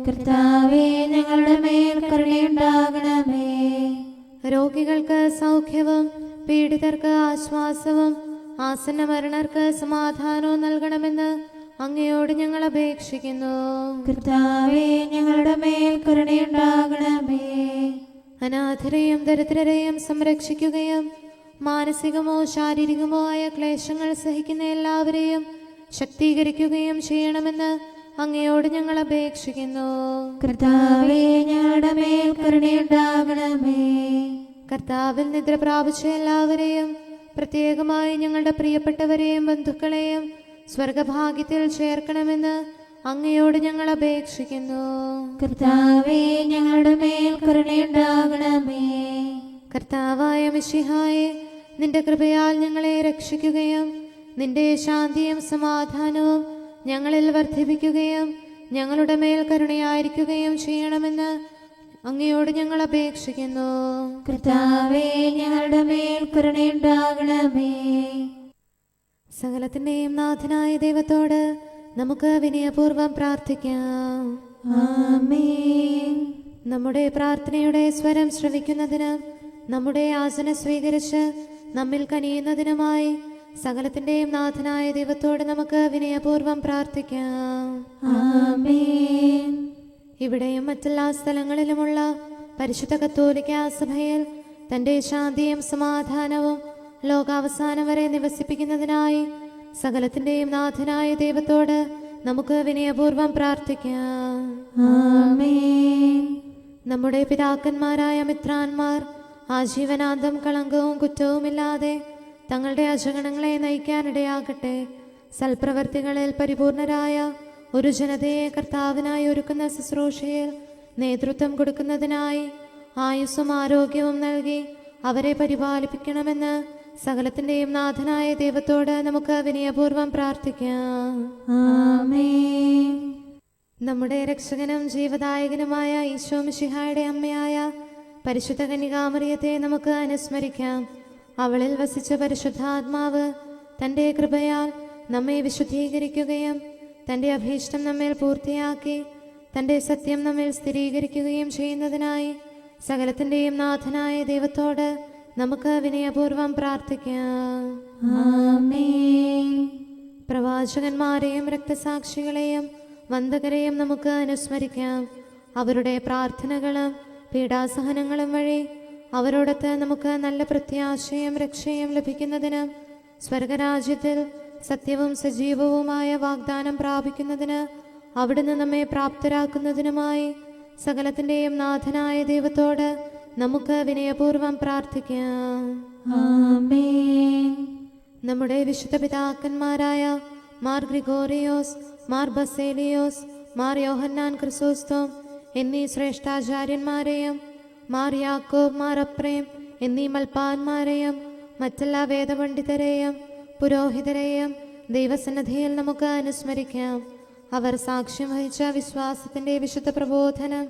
A: കർത്താവേ, ഞങ്ങളുടെ മേൽ കരുണയുണ്ടാകണമേ.
B: രോഗികൾക്ക് സൗഖ്യവും പീഡിതർക്ക് ആശ്വാസവും ആസന്ന മരണർക്ക് സമാധാനവും നൽകണമെന്ന് അങ്ങയോട് ഞങ്ങൾ അപേക്ഷിക്കുന്നു.
A: കർത്താവേ, ഞങ്ങളുടെ മേൽ കരുണയുണ്ടാകണമേ.
B: അനാഥരെയും ദരിദ്രരെയും സംരക്ഷിക്കുകയും മാനസികമോ ശാരീരികമോ ആയ ക്ലേശങ്ങൾ സഹിക്കുന്ന എല്ലാവരെയും ശക്തീകരിക്കുകയും ചെയ്യണമെന്ന് അങ്ങയോട് ഞങ്ങൾ അപേക്ഷിക്കുന്നു.
A: കർത്താവേ, ഞങ്ങളുടെ മേൽ കരുണയുണ്ടാകണമേ.
B: കർത്താവിൽ നിദ്ര പ്രാപിച്ച എല്ലാവരെയും പ്രത്യേകമായി ഞങ്ങളുടെ പ്രിയപ്പെട്ടവരെയും ബന്ധുക്കളെയും സ്വർഗഭാഗ്യത്തിൽ ചേർക്കണമെന്ന് അങ്ങയോട് ഞങ്ങൾ അപേക്ഷിക്കുന്നു.
A: കർത്താവേ, ഞങ്ങളുടെ മേൽ കരുണയുണ്ടാകണമേ.
B: കർത്താവായ മിശിഹായെ, നിന്റെ കൃപയാൽ ഞങ്ങളെ രക്ഷിക്കുകയും നിന്റെ ശാന്തിയും സമാധാനവും ഞങ്ങളിൽ വർദ്ധിപ്പിക്കുകയും ഞങ്ങളുടെ മേൽ കരുണയായിരിക്കുകയും ചെയ്യണമെന്ന് അങ്ങയോട് ഞങ്ങൾ അപേക്ഷിക്കുന്നു.
A: കർത്താവേ, ഞങ്ങളുടെ മേൽ കരുണയുണ്ടാകണമേ.
B: സകലത്തിന്റെയും നാഥനായ ദൈവത്തോട് നമുക്ക് വിനയപൂർവ്വം പ്രാർത്ഥിക്കാം.
A: ആമേൻ.
B: നമ്മുടെ പ്രാർത്ഥനയുടെ സ്വരം ശ്രവിക്കുന്നതിനും നമ്മുടെ യാചന സ്വീകരിച്ച് നമ്മിൽ കനിയുന്നതിനുമായി സകലത്തിന്റെയും നാഥനായ ദൈവത്തോട് നമുക്ക് വിനയപൂർവ്വം പ്രാർത്ഥിക്കാം.
A: ആമേൻ.
B: ഇവിടെയും മറ്റെല്ലാ സ്ഥലങ്ങളിലുമുള്ള പരിശുദ്ധ കത്തോലിക്കാ സഭയിൽ തൻ്റെ ശാന്തിയും സമാധാനവും ലോകാവസാനം വരെ നിവസിപ്പിക്കുന്നതിനായി സകലത്തിന്റെയും നാഥനായ ദൈവത്തോട് നമുക്ക് വിനയപൂർവ്വം പ്രാർത്ഥിക്കാം.
A: ആമേൻ.
B: നമ്മുടെ പിതാക്കന്മാരായ മിത്രാന്മാർ ആജീവനാന്തം കളങ്കവും കുറ്റവുമില്ലാതെ തങ്ങളുടെ അജഗണങ്ങളെ നയിക്കാനിടയാകട്ടെ. സൽപ്രവർത്തികളിൽ പരിപൂർണരായ ഒരു ജനതയെ കർത്താവിനായി ഒരുക്കുന്ന ശുശ്രൂഷയിൽ നേതൃത്വം കൊടുക്കുന്നതിനായി ആയുസ്സും ആരോഗ്യവും നൽകി അവരെ പരിപാലിപ്പിക്കണമെന്ന് സകലത്തിൻ്റെയും നാഥനായ ദൈവത്തോട് നമുക്ക് വിനയപൂർവ്വം പ്രാർത്ഥിക്കാം.
A: ആമേൻ.
B: നമ്മുടെ രക്ഷകനും ജീവദായകനുമായ ഈശോ മിശിഹായുടെ അമ്മയായ പരിശുദ്ധ കന്യകാമറിയത്തെ നമുക്ക് അനുസ്മരിക്കാം. അവളിൽ വസിച്ച പരിശുദ്ധാത്മാവ് തൻ്റെ കൃപയാൽ നമ്മെ വിശുദ്ധീകരിക്കുകയും തൻ്റെ അഭീഷ്ടം നമ്മിൽ പൂർത്തിയാക്കി തൻ്റെ സത്യം നമ്മിൽ സ്ഥിരീകരിക്കുകയും ചെയ്യുന്നതിനായി സകലത്തിൻ്റെയും നാഥനായ ദൈവത്തോട് നമുക്ക് വിനയപൂർവ്വം പ്രാർത്ഥിക്കാം.
A: ആമേൻ.
B: പ്രവാചകന്മാരെയും രക്തസാക്ഷികളെയും വന്ദകരെയും നമുക്ക് അനുസ്മരിക്കാം. അവരുടെ പ്രാർത്ഥനകളും പീഡാസഹനങ്ങളും വഴി അവരോടൊത്ത് നമുക്ക് നല്ല പ്രത്യാശയും രക്ഷയും ലഭിക്കുന്നതിന് സ്വർഗരാജ്യത്തിൽ സത്യവും സജീവവുമായ വാഗ്ദാനം പ്രാപിക്കുന്നതിന് അവിടുന്ന് നമ്മെ പ്രാപ്തരാക്കുന്നതിനുമായി സകലത്തിൻ്റെയും നാഥനായ ദൈവത്തോട് നമുക്ക് വിനയപൂർവ്വം പ്രാർത്ഥിക്കാം.
A: ആമേൻ.
B: നമ്മുടെ വിശുദ്ധ പിതാക്കന്മാരായ മാർ ഗ്രിഗോറിയോസ്, മാർ ബസേലിയോസ്, മാർ യോഹന്നാൻ ക്രിസോസ്തോം എന്നീ ശ്രേഷ്ഠാചാര്യന്മാരെയും മാർ യാക്കോബ്, മാർ അപ്രേം എന്നീ മൽപ്പാന്മാരെയും മറ്റെല്ലാ വേദപണ്ഡിതരെയും പുരോഹിതരെയും ദൈവസന്നിധിയിൽ നമുക്ക് അനുസ്മരിക്കാം. അവർ സാക്ഷ്യം വഹിച്ച വിശ്വാസത്തിൻ്റെ വിശുദ്ധ പ്രബോധനം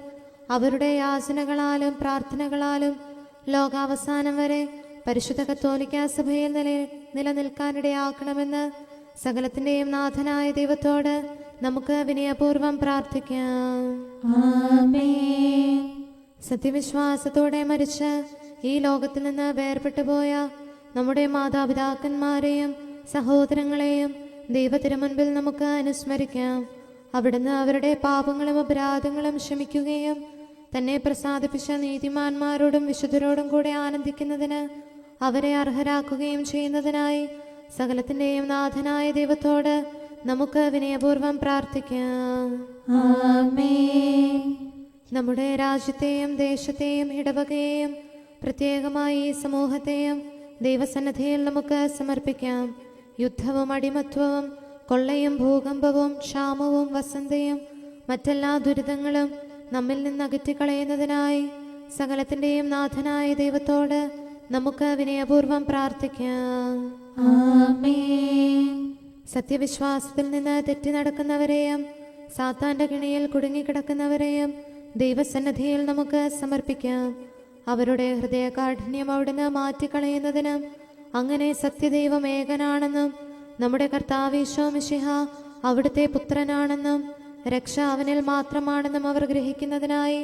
B: അവരുടെ യാചനകളാലും പ്രാർത്ഥനകളാലും ലോകാവസാനം വരെ പരിശുദ്ധ കത്തോലിക്കാ സഭയിൽ നിലനിൽക്കാനിടയാക്കണമെന്ന് സകലത്തിൻ്റെയും നാഥനായ ദൈവത്തോട് നമുക്ക് വിനയപൂർവ്വം പ്രാർത്ഥിക്കാം.
A: ആമേൻ.
B: സത്യവിശ്വാസത്തോടെ മരിച്ച് ഈ ലോകത്തിൽ നിന്ന് വേർപെട്ടുപോയ നമ്മുടെ മാതാപിതാക്കന്മാരെയും സഹോദരങ്ങളെയും ദൈവത്തിരുമുൻപിൽ നമുക്ക് അനുസ്മരിക്കാം. അവിടുന്ന് അവരുടെ പാപങ്ങളും അപരാധങ്ങളും ക്ഷമിക്കുകയും തന്നെ പ്രസാദിപ്പിച്ച നീതിമാന്മാരോടും വിശുദ്ധരോടും കൂടെ ആനന്ദിക്കുന്നതിന് അവരെ അർഹരാക്കുകയും ചെയ്യുന്നതിനായി സകലത്തിൻ്റെയും നാഥനായ ദൈവത്തോട് നമുക്ക് വിനയപൂർവ്വം പ്രാർത്ഥിക്കാം.
A: ആമേൻ.
B: നമ്മുടെ രാജ്യത്തെയും ദേശത്തെയും ഇടവകയെയും പ്രത്യേകമായി ഈ സമൂഹത്തെയും ദൈവസന്നിധിയിൽ നമുക്ക് സമർപ്പിക്കാം. യുദ്ധവും അടിമത്വവും കൊള്ളയും ഭൂകമ്പവും ക്ഷാമവും വസന്തയും മറ്റെല്ലാ ദുരിതങ്ങളും നമ്മിൽ നിന്ന് അകറ്റിക്കളയുന്നതിനായി സകലത്തിൻ്റെയും നാഥനായ ദൈവത്തോട് നമുക്ക് വിനയപൂർവ്വം പ്രാർത്ഥിക്കാം.
A: ആമേൻ.
B: സത്യവിശ്വാസത്തിൽ നിന്ന് തെറ്റി നടക്കുന്നവരെയും സാത്താന്റെ കിണിയിൽ കുടുങ്ങിക്കിടക്കുന്നവരെയും ദൈവസന്നിധിയിൽ നമുക്ക് സമർപ്പിക്കാം. അവരുടെ ഹൃദയകാഠിന്യം അവിടുന്ന് മാറ്റിക്കളയുന്നതിനും അങ്ങനെ സത്യദൈവം ഏകനാണെന്നും നമ്മുടെ കർത്താവ് ഈശോ മിശിഹ അവിടുത്തെ പുത്രനാണെന്നും രക്ഷ അവനിൽ മാത്രമാണെന്നും അവർ ഗ്രഹിക്കുന്നതിനായി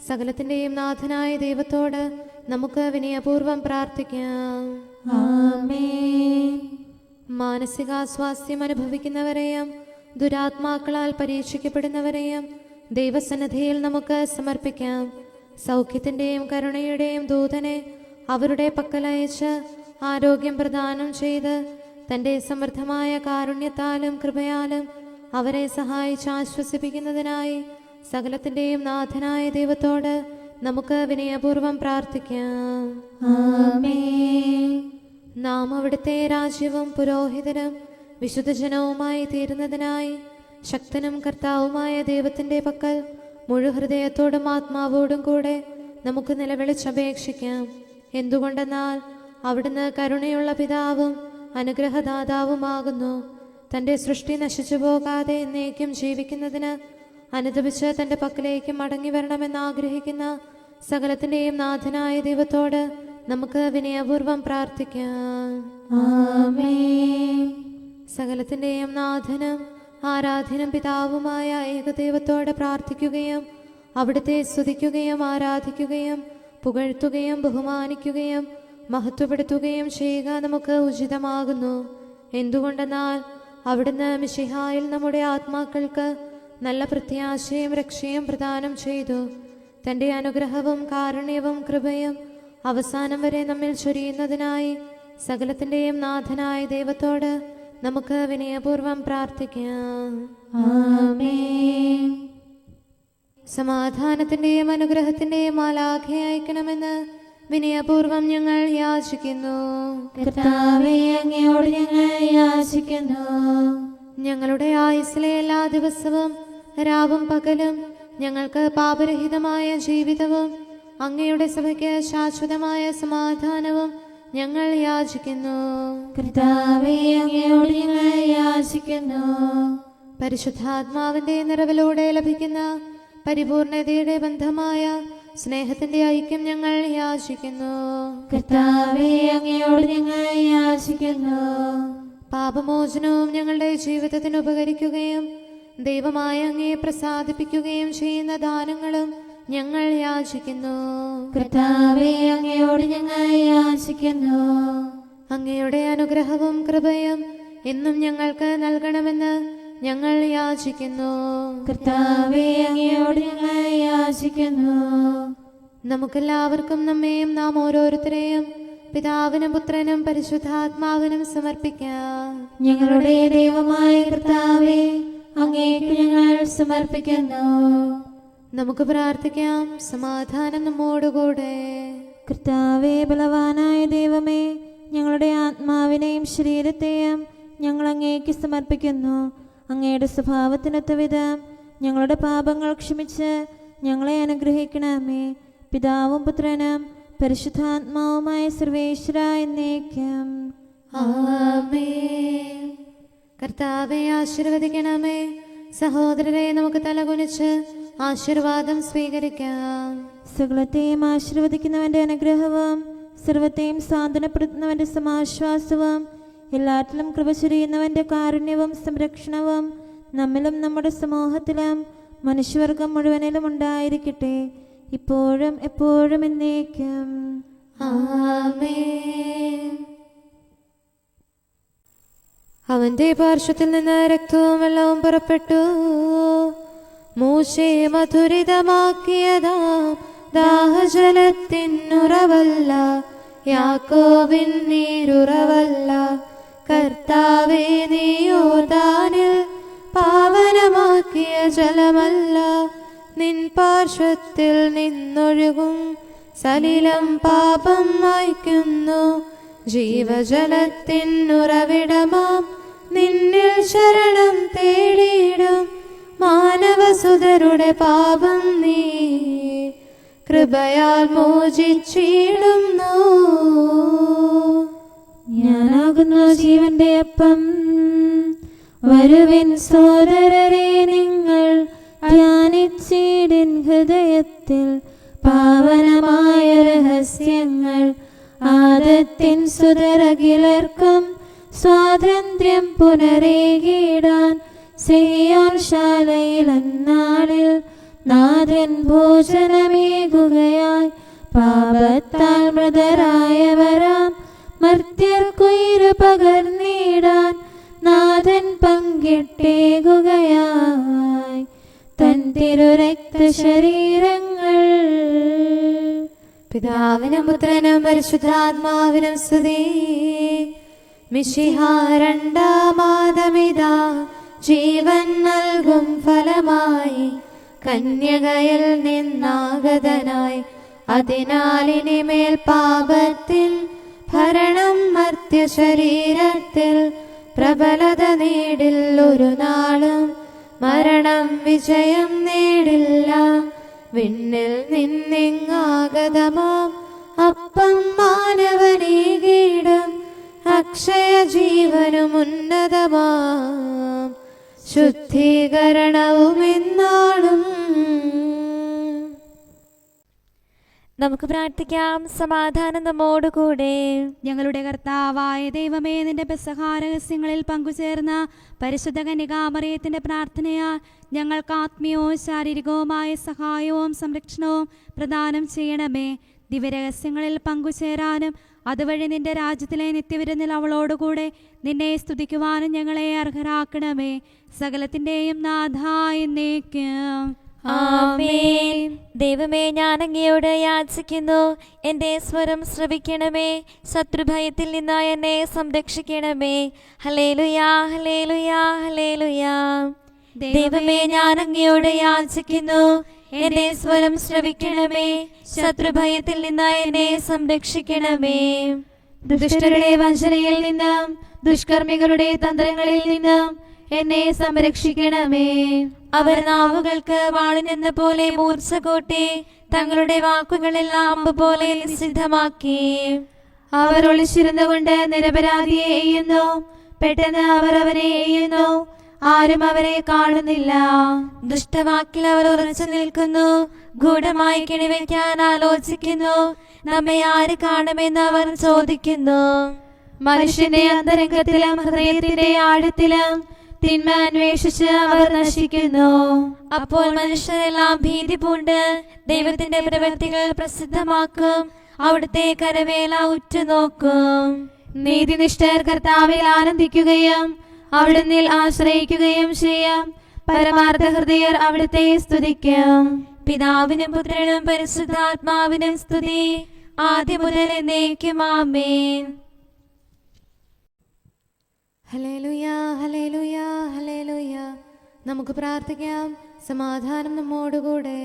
B: സകലത്തിൻ്റെയും നാഥനായ ദൈവത്തോട് നമുക്ക് വിനയപൂർവ്വം പ്രാർത്ഥിക്കാം.
A: ആമേൻ.
B: മാനസികാസ്വാസ്ഥ്യം അനുഭവിക്കുന്നവരെയും ദുരാത്മാക്കളാൽ പരീക്ഷിക്കപ്പെടുന്നവരെയും ദൈവസന്നിധിയിൽ നമുക്ക് സമർപ്പിക്കാം. സൗഖ്യത്തിൻ്റെയും കരുണയുടെയും ദൂതനെ അവരുടെ പക്കലയച്ച് ആരോഗ്യം പ്രദാനം ചെയ്ത് തൻ്റെ സമൃദ്ധമായ കാരുണ്യത്താലും കൃപയാലും അവരെ സഹായിച്ച് ആശ്വസിപ്പിക്കുന്നതിനായി സകലത്തിൻ്റെയും നാഥനായ ദൈവത്തോട് നമുക്ക് വിനയപൂർവ്വം പ്രാർത്ഥിക്കാം.
A: ആമേൻ.
B: നാം അവിടുത്തെ രാജ്യവും പുരോഹിതനും വിശുദ്ധജനവുമായി തീരുന്നതിനായി ശക്തനും കർത്താവുമായ ദൈവത്തിൻ്റെ പക്കൽ മുഴുഹൃദയത്തോടും ആത്മാവോടും കൂടെ നമുക്ക് നിലവിളിച്ചപേക്ഷിക്കാം. എന്തുകൊണ്ടെന്നാൽ അവിടുന്ന് കരുണയുള്ള പിതാവും അനുഗ്രഹദാതാവുമാകുന്നു. തൻ്റെ സൃഷ്ടി നശിച്ചു പോകാതെ എന്നേക്കും ജീവിക്കുന്നതിന് അനുദപിച്ച് തൻ്റെ പക്കലേക്ക് മടങ്ങി വരണമെന്ന് ആഗ്രഹിക്കുന്ന സകലത്തിൻ്റെയും നാഥനായ ദൈവത്തോട് നമുക്ക് വിനയപൂർവ്വം പ്രാർത്ഥിക്കാം.
A: ആമേൻ.
B: സകലത്തിൻ്റെയും നാഥനും ആരാധ്യനും പിതാവുമായ ഏകദൈവത്തോട് പ്രാർത്ഥിക്കുകയും അവിടുത്തെ സ്തുതിക്കുകയും ആരാധിക്കുകയും പുകഴ്ത്തുകയും ബഹുമാനിക്കുകയും മഹത്വപ്പെടുത്തുകയും ചെയ്യുക നമുക്ക് ഉചിതമാകുന്നു. എന്തുകൊണ്ടെന്നാൽ അവിടുന്ന് മിശിഹായിൽ നമ്മുടെ ആത്മാക്കൾക്ക് നല്ല പ്രത്യാശയും രക്ഷയും പ്രദാനം ചെയ്തു. തൻ്റെ അനുഗ്രഹവും കാരുണ്യവും കൃപയും അവസാനം വരെ നമ്മിൽ ചൊരിയുന്നതിനായി സകലത്തിൻ്റെയും നാഥനായ ദൈവത്തോട് നമുക്ക് വിനയപൂർവ്വം പ്രാർത്ഥിക്കാം.
A: ആമേൻ.
B: സമാധാനത്തിന്റെയും അനുഗ്രഹത്തിന്റെയും മാലാഖയെ അയക്കണമെന്ന് വിനയപൂർവം ഞങ്ങൾ യാചിക്കുന്നു.
A: കർത്താവേ, അങ്ങയോട് ഞങ്ങൾ യാചിക്കുന്നു.
B: ഞങ്ങളുടെ ആയുസ്സിലെ എല്ലാ ദിവസവും രാവും പകലും ഞങ്ങൾക്ക് പാപരഹിതമായ ജീവിതവും അങ്ങയുടെ സഭയ്ക്ക് ശാശ്വതമായ സമാധാനവും ഞങ്ങൾ യാചിക്കുന്നു.
A: കർത്താവേ, അങ്ങയോട് ഞങ്ങൾ യാചിക്കുന്നു.
B: പരിശുദ്ധാത്മാവിന്റെ നിറവിലൂടെ ലഭിക്കുന്ന പരിപൂർണതയുടെ ബന്ധമായ സ്നേഹത്തിന്റെ ഐക്യം ഞങ്ങൾ യാചിക്കുന്നു.
A: കർത്താവേ, അങ്ങയോട് ഞങ്ങൾ യാചിക്കുന്നു.
B: പാപമോചനവും ഞങ്ങളുടെ ജീവിതത്തിന് ഉപകരിക്കുകയും ദൈവമായ അങ്ങയെ പ്രസാദിപ്പിക്കുകയും ചെയ്യുന്ന ദാനങ്ങളും ഞങ്ങൾ യാചിക്കുന്നു.
A: കർത്താവേ, അങ്ങയോട് ഞങ്ങൾ യാചിക്കുന്നു.
B: അങ്ങയുടെ അനുഗ്രഹവും കൃപയും എന്നും ഞങ്ങൾക്ക് നൽകണമെന്ന് ഞങ്ങൾ യാചിക്കുന്നു.
A: കർത്താവേ, അങ്ങയോട് ഞങ്ങൾ യാചിക്കുന്നു.
B: നമുക്കെല്ലാവർക്കും നമ്മെയും നാം ഓരോരുത്തരെയും പിതാവിനും പുത്രനും പരിശുദ്ധാത്മാവിനും സമർപ്പിക്കാം.
A: ഞങ്ങളുടെ ദൈവമായ കർത്താവേ, അങ്ങേക്ക് ഞങ്ങൾ സമർപ്പിക്കുന്നു.
B: നമുക്ക് പ്രാർത്ഥിക്കാം. സമാധാനം നമ്മോടുകൂടെ.
C: കർത്താവേ, ബലവാനായ ദൈവമേ, ഞങ്ങളുടെ ആത്മാവിനെയും ശരീരത്തെയും ഞങ്ങൾ അങ്ങേക്ക് സമർപ്പിക്കുന്നു. അങ്ങയുടെ സ്വഭാവത്തിനൊത്ത വിധം ഞങ്ങളുടെ പാപങ്ങൾ ക്ഷമിച്ച് ഞങ്ങളെ അനുഗ്രഹിക്കണമേ. പിതാവും പുത്രനും പരിശുദ്ധാത്മാവുമായ സർവേശ്വര എന്നേക്കും.
B: ആമേൻ. കർത്താവെ ആശീർവദിക്കണമേ. സഹോദരരെ, നമുക്ക് തലകുനിച്ച് ആശീർവാദം സ്വീകരിക്കാം.
C: സകലത്തെയും ആശീർവദിക്കുന്നവന്റെ അനുഗ്രഹവും സർവത്തെയും സാന്ത്വനപ്പെടുത്തുന്നവന്റെ സമാശ്വാസവും എല്ലാറ്റിലും കൃപ ചൊരിയുന്നവന്റെ കാരുണ്യവും സംരക്ഷണവും നമ്മിലും നമ്മുടെ സമൂഹത്തിലും മനുഷ്യവർഗം മുഴുവനിലും ഉണ്ടായിരിക്കട്ടെ, ഇപ്പോഴും എപ്പോഴും എന്നേക്കും.
B: ആമേൻ. അവന്റെ പാർശ്വത്തിൽ നിന്ന് രക്തവും വെള്ളവും പുറപ്പെട്ടു. മൂശയെ മധുരിതമാക്കിയതാം ദാഹജലത്തിനുറവല്ല, യാക്കോബിൻ നീരുറവല്ല. കർത്താവേ, നീ യോർദാനിൽ പാവനമാക്കിയ ജലമല്ല, നിൻ പാർശ്വത്തിൽ നിന്നൊഴുകും സലിലം പാപം മായ്ക്കുന്നു. ജീവജലത്തിനുറവിടമാം നിന്നിൽ ശരണം തേടിയിടും മാനവസുതരുടെ പാപം നീ കൃപയാൽ മോചിച്ചിടുന്നു.
A: ഞാനാകുന്നു ജീവന്റെ അപ്പം. വരുവിൻ സോദരരെ, നിങ്ങൾ ധ്യാനിച്ചിടിൻ ഹൃദയത്തിൽ പാവനമായ രഹസ്യങ്ങൾ. ആദത്തിൻ സുതരകിലർക്കും സ്വാതന്ത്ര്യം പുനരേകിടാൻ സിയോൻ ശാലയിൽ അന്നാളിൽ നാഥൻ ഭോജനമേകുകയായി. പാപത്താൽ മൃതരായവരാം മർത്യർക്കുയിരു പകർന്നിടാൻ നാഥൻ പങ്കിട്ടേകുകയായി തൻ തിരുരക്തശരീരങ്ങൾ.
B: പിതാവിനും പുത്രനും പരിശുദ്ധാത്മാവിനും സ്തുതി. മിശിഹാ രണ്ടാമാദമിതാ ജീവൻ നൽകും ഫലമായി കന്യകയിൽ നിന്നാഗതനായി. അതിനാൽ ഇനിമേൽ പാപത്തിൽ ഭരണം മർത്യശരീരത്തിൽ പ്രബലത നേടിൽ. ഒരു നാളും മരണം വിജയം നേടില്ല. വിണ്ണിൽ നിന്നിങ്ങാഗതമാം അപ്പം മാനവനീകീടം അക്ഷയ ജീവനും ഉന്നതമാം ശുദ്ധീകരണവും എന്നാളും.
D: നമുക്ക് പ്രാർത്ഥിക്കാം. സമാധാനം നമ്മോടുകൂടെ.
C: ഞങ്ങളുടെ കർത്താവായ ദൈവമേ, നിന്റെ പെസഹാരഹസ്യങ്ങളിൽ പങ്കുചേർന്ന പരിശുദ്ധ കന്യകാമറിയത്തിന്റെ പ്രാർത്ഥനയാൽ ഞങ്ങൾക്ക് ആത്മീയവും ശാരീരികവുമായ സഹായവും സംരക്ഷണവും പ്രദാനം ചെയ്യണമേ. ദിവ്യരഹസ്യങ്ങളിൽ പങ്കുചേരാനും അതുവഴി നിന്റെ രാജ്യത്തിലെ നിത്യവിരുന്നിൽ അവളോടുകൂടെ നിന്നെ സ്തുതിക്കുവാനും ഞങ്ങളെ അർഹരാക്കണമേ. സകലത്തിന്റെയും നാഥായ എന്നേക്കും.
D: ആമേൻ. ദൈവമേ, ഞാൻ അങ്ങയോട് യാചിക്കുന്നു, എൻ്റെ സ്വരം ശ്രവിക്കണമേ. ശത്രുഭയത്തിൽ നിന്ന് എന്നെ സംരക്ഷിക്കണമേ. ഹല്ലേലൂയാ, ഹല്ലേലൂയാ, ഹല്ലേലൂയാ. ദൈവമേ ഞാൻ അങ്ങയോട് യാചിക്കുന്നു, എന്റെ സ്വരം ശ്രവിക്കണമേ. ശത്രുഭയത്തിൽ നിന്ന് എന്നെ സംരക്ഷിക്കണമേ.
A: ദുഷ്ടരുടെ വഞ്ചനയിൽ നിന്നും ദുഷ്കർമ്മികളുടെ തന്ത്രങ്ങളിൽ നിന്നും എന്നെ സംരക്ഷിക്കണമേ.
D: അവർ നാവുകൾക്ക് വാളിനെന്ന പോലെ മൂർച്ച കൂട്ടി, തങ്ങളുടെ വാക്കുകളെല്ലാം അമ്പ് പോലെ നിഷിദ്ധമാക്കി.
A: അവർ ഒളിച്ചിരുന്നുകൊണ്ട് നിരപരാധിയെ എയ്യുന്നു, പെട്ടെന്ന് അവർ അവനെ എയ്യുന്നു, ആരും അവരെ കാണുന്നില്ല.
D: ദുഷ്ടവാക്കിൽ അവർ ഉറച്ചു നിൽക്കുന്നു, ഗൂഢമായി കിണിവയ്ക്കാൻ ആലോചിക്കുന്നു. നമ്മെ ആര് കാണുമെന്ന് അവർ ചോദിക്കുന്നു.
A: മനുഷ്യന്റെ അന്തരംഗത്തിലും ഹൃദയത്തിന്റെ ആഴത്തിലും തിന്മ അന്വേഷിച്ച് അവർ നശിക്കുന്നു.
D: അപ്പോൾ മനുഷ്യരെല്ലാം ഭീതി പൂണ്ട് ദൈവത്തിന്റെ പ്രവൃത്തികൾ പ്രസിദ്ധമാക്കും, അവിടുത്തെ കരവേല ഉറ്റുനോക്കും.
A: നീതിനിഷ്ഠർ കർത്താവിൽ ആനന്ദിക്കുകയും അവിടുന്ന് ആശ്രയിക്കുകയും ചെയ്യാം. പരമാർത്ഥ ഹൃദയർ അവിടുത്തെ സ്തുതിക്കും.
D: പിതാവിനും പുത്രനും പരിശുദ്ധാത്മാവിനും സ്തുതി, ആദ്യം മുതൽ എന്നേക്കും. ആമേൻ.
B: ഹല്ലേലൂയ, ഹല്ലേലൂയ, ഹല്ലേലൂയ. നമുക്ക് പ്രാർത്ഥിക്കാം. സമാധാനം നമ്മോടുകൂടെ.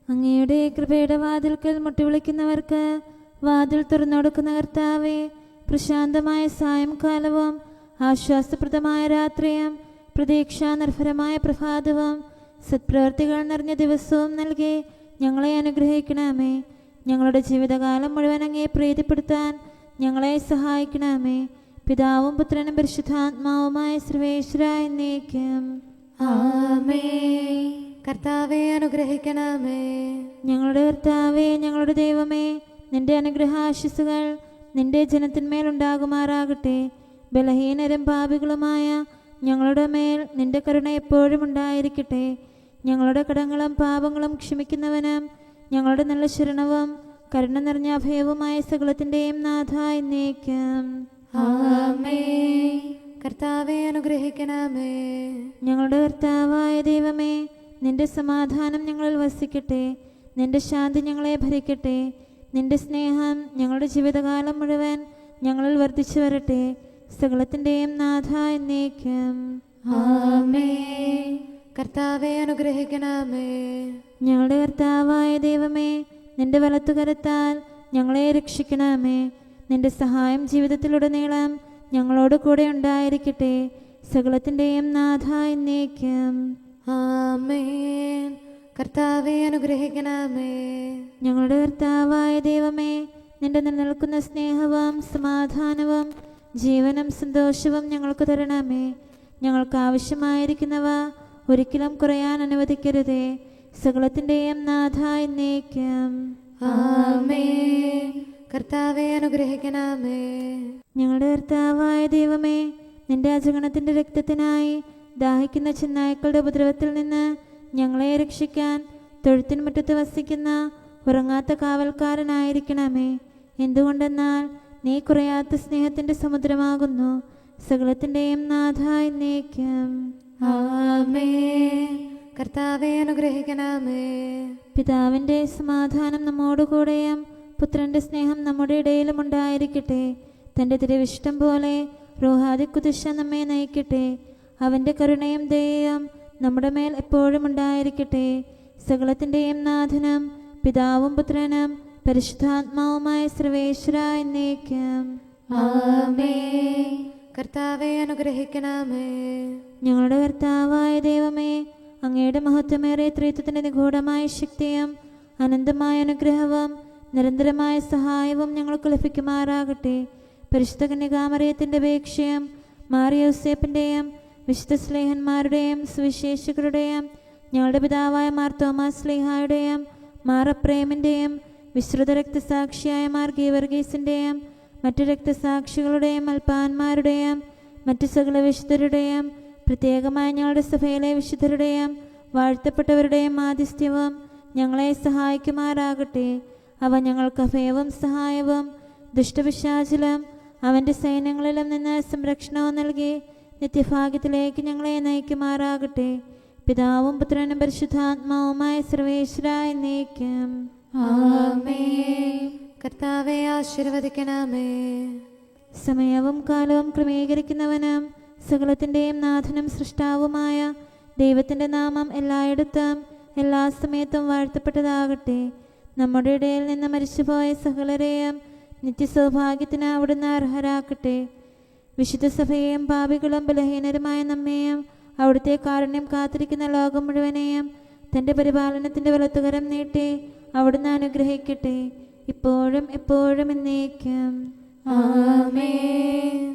A: അങ്ങയുടെ കൃപയുടെ വാതിൽക്കൽ മുട്ടിവിളിക്കുന്നവർക്ക് വാതിൽ തുറന്നുകൊടുക്കുന്ന കർത്താവേ, പ്രശാന്തമായ സായംകാലവും ആശ്വാസപ്രദമായ രാത്രിയും പ്രതീക്ഷാനിർഭരമായ പ്രഭാതവും സത്പ്രവർത്തികൾ നിറഞ്ഞ ദിവസവും നൽകി ഞങ്ങളെ അനുഗ്രഹിക്കണമേ. ഞങ്ങളുടെ ജീവിതകാലം മുഴുവൻ അങ്ങേ പ്രീതിപ്പെടുത്താൻ ഞങ്ങളെ സഹായിക്കണമേ. പിതാവും പുത്രനും പരിശുദ്ധാത്മാവുമായ സർവേശ്വരായ എന്നേക്കും.
B: ആമേൻ. കർത്താവേ അനുഗ്രഹിക്കണമേ.
A: ഞങ്ങളുടെ കർത്താവേ, ഞങ്ങളുടെ ദൈവമേ, നിന്റെ അനുഗ്രഹാശിസുകൾ നിന്റെ ജനത്തിന്മേലുണ്ടാകുമാറാകട്ടെ. ബലഹീനരും പാപികളുമായ ഞങ്ങളുടെ മേൽ നിന്റെ കരുണ എപ്പോഴും ഉണ്ടായിരിക്കട്ടെ. ഞങ്ങളുടെ കടങ്ങളും പാപങ്ങളും ക്ഷമിക്കുന്നവനും ഞങ്ങളുടെ നല്ല ശരണവും കരുണ നിറഞ്ഞ അഭയവുമായ സകലത്തിൻ്റെയും നാഥ എന്നേക്കും.
B: ആമേൻ. കർത്താവേ അനുഗ്രഹിക്കണമേ.
A: ഞങ്ങളുടെ കർത്താവായ ദൈവമേ, നിന്റെ സമാധാനം ഞങ്ങളിൽ വസിക്കട്ടെ. നിന്റെ ശാന്തി ഞങ്ങളെ ഭരിക്കട്ടെ. നിന്റെ സ്നേഹം ഞങ്ങളുടെ ജീവിതകാലം മുഴുവൻ ഞങ്ങളിൽ വർദ്ധിച്ചു വരട്ടെ. സകലത്തിൻ്റെയും നാഥ എന്നേക്കും.
B: ആമേൻ. കർത്താവേ അനുഗ്രഹിക്കണമേ.
A: ഞങ്ങളുടെ കർത്താവായ ദൈവമേ, നിന്റെ വലത്തുകരത്താൽ ഞങ്ങളെ രക്ഷിക്കണമേ. നിന്റെ സഹായം ജീവിതത്തിലുടനീളം ഞങ്ങളോട് കൂടെ ഉണ്ടായിരിക്കട്ടെ. സകലത്തിൻ്റെയും നാഥ എന്നേക്കും.
B: ആമേൻ. കർത്താവേ അനുഗ്രഹിക്കണമേ.
A: ഞങ്ങളുടെ കർത്താവായ ദൈവമേ, നിന്റെ നിലനിൽക്കുന്ന സ്നേഹവും സമാധാനവും ജീവനും സന്തോഷവും ഞങ്ങൾക്ക് തരണമേ. ഞങ്ങൾക്ക് ആവശ്യമായിരിക്കുന്നവ ഒരിക്കലും കുറയാൻ അനുവദിക്കരുതേ. സകലത്തിൻ്റെയും നാഥ എന്നേക്കും.
B: ആമേൻ. കർത്താവേ അനുഗ്രഹിക്കണമേ.
A: ഞങ്ങളുടെ കർത്താവായ ദൈവമേ, നിന്റെ അജഗണത്തിൻ്റെ രക്തത്തിനായി ദാഹിക്കുന്ന ചെന്നായ്ക്കളുടെ ഉപദ്രവത്തിൽ നിന്ന് ഞങ്ങളെ രക്ഷിക്കാൻ തൊഴുത്തിൻ മുറ്റത്ത് വസിക്കുന്ന ഉറങ്ങാത്ത കാവൽക്കാരനായിരിക്കണമേ. എന്തുകൊണ്ടെന്നാൽ നീ കുറയാത്ത സ്നേഹത്തിൻ്റെ സമുദ്രമാകുന്നു. സകലത്തിൻ്റെയും നാഥ എന്നേക്കും.
B: ആമേൻ. കർത്താവേ അനുഗ്രഹിക്കണമേ.
A: പിതാവിൻ്റെ സമാധാനം നമ്മോടുകൂടെയും പുത്രൻ്റെ സ്നേഹം നമ്മുടെ ഇടയിലും ഉണ്ടായിരിക്കട്ടെ. തൻ്റെ തിരുവിഷ്ടം പോലെ റോഹാദിക്കുദിശ നമ്മെ നയിക്കട്ടെ. അവൻ്റെ കരുണയും ദയയും നമ്മുടെ മേൽ എപ്പോഴും ഉണ്ടായിരിക്കട്ടെ. സകലത്തിൻ്റെയും നാഥനും പിതാവും പുത്രനും പരിശുദ്ധാത്മാവുമായ സർവേശ്വര എന്നേക്കും.
B: ആമേൻ. കർത്താവേ അനുഗ്രഹിക്കണമേ.
A: ഞങ്ങളുടെ കർത്താവായ ദൈവമേ, അങ്ങയുടെ മഹത്വമേറിയ ത്രിത്വത്തിൻ്റെ നിഗൂഢമായ ശക്തിയും അനന്തമായ അനുഗ്രഹവും നിരന്തരമായ സഹായവും ഞങ്ങൾക്ക് ലഭിക്കുമാറാകട്ടെ. പരിശുദ്ധ കന്യകാമറിയത്തിൻ്റെ അപേക്ഷയും മാറിയോസേപ്പിൻ്റെയും വിശുദ്ധ സ്ലേഹന്മാരുടെയും സുവിശേഷകരുടെയും ഞങ്ങളുടെ പിതാവായ മാർ തോമാസ് സ്ലീഹായുടെയും മാറപ്രേമിൻ്റെയും വിശ്രുത രക്തസാക്ഷിയായ മാർ ഗീവർഗീസിൻ്റെയും മറ്റു രക്തസാക്ഷികളുടെയും അൽപ്പാന്മാരുടെയും മറ്റു സകല വിശുദ്ധരുടെയും പ്രത്യേകമായ ഞങ്ങളുടെ സഭയിലെ വിശുദ്ധരുടെയും വാഴ്ത്തപ്പെട്ടവരുടെയും മാധ്യസ്ഥ്യവും ഞങ്ങളെ സഹായിക്കുമാറാകട്ടെ. അവ ഞങ്ങൾക്ക് അഭയവും സഹായവും ദുഷ്ടപിശാചിലും അവൻ്റെ സൈന്യങ്ങളിലും നിന്ന് സംരക്ഷണവും നൽകി നിത്യഭാഗ്യത്തിലേക്ക് ഞങ്ങളെ നയിക്കുമാറാകട്ടെ. പിതാവും പുത്രനും പരിശുദ്ധാത്മാവുമായ സർവേശ്വര എന്നേക്കും.
B: ആമേൻ. കർത്താവേ ആശീർവദിക്കണമേ.
A: സമയവും കാലവും ക്രമീകരിക്കുന്നവനും സകലത്തിൻ്റെയും നാഥനും സൃഷ്ടാവുമായ ദൈവത്തിൻ്റെ നാമം എല്ലായിടത്തും എല്ലാ സമയത്തും വാഴ്ത്തപ്പെട്ടതാകട്ടെ. നമ്മുടെ ഇടയിൽ നിന്ന് മരിച്ചുപോയ സകലരെയും നിത്യസൗഭാഗ്യത്തിന് അവിടുന്ന് അർഹരാക്കട്ടെ. വിശുദ്ധ സഭയെയും പാപികളും ബലഹീനരുമായ നമ്മെയും അവിടുത്തെ കാരുണ്യം കാത്തിരിക്കുന്ന ലോകം മുഴുവനെയും തൻ്റെ പരിപാലനത്തിൻ്റെ വലത്തുകരം നീട്ടി അവിടുന്ന് അനുഗ്രഹിക്കട്ടെ, ഇപ്പോഴും എപ്പോഴും എന്നേക്കും.
B: ആമേൻ.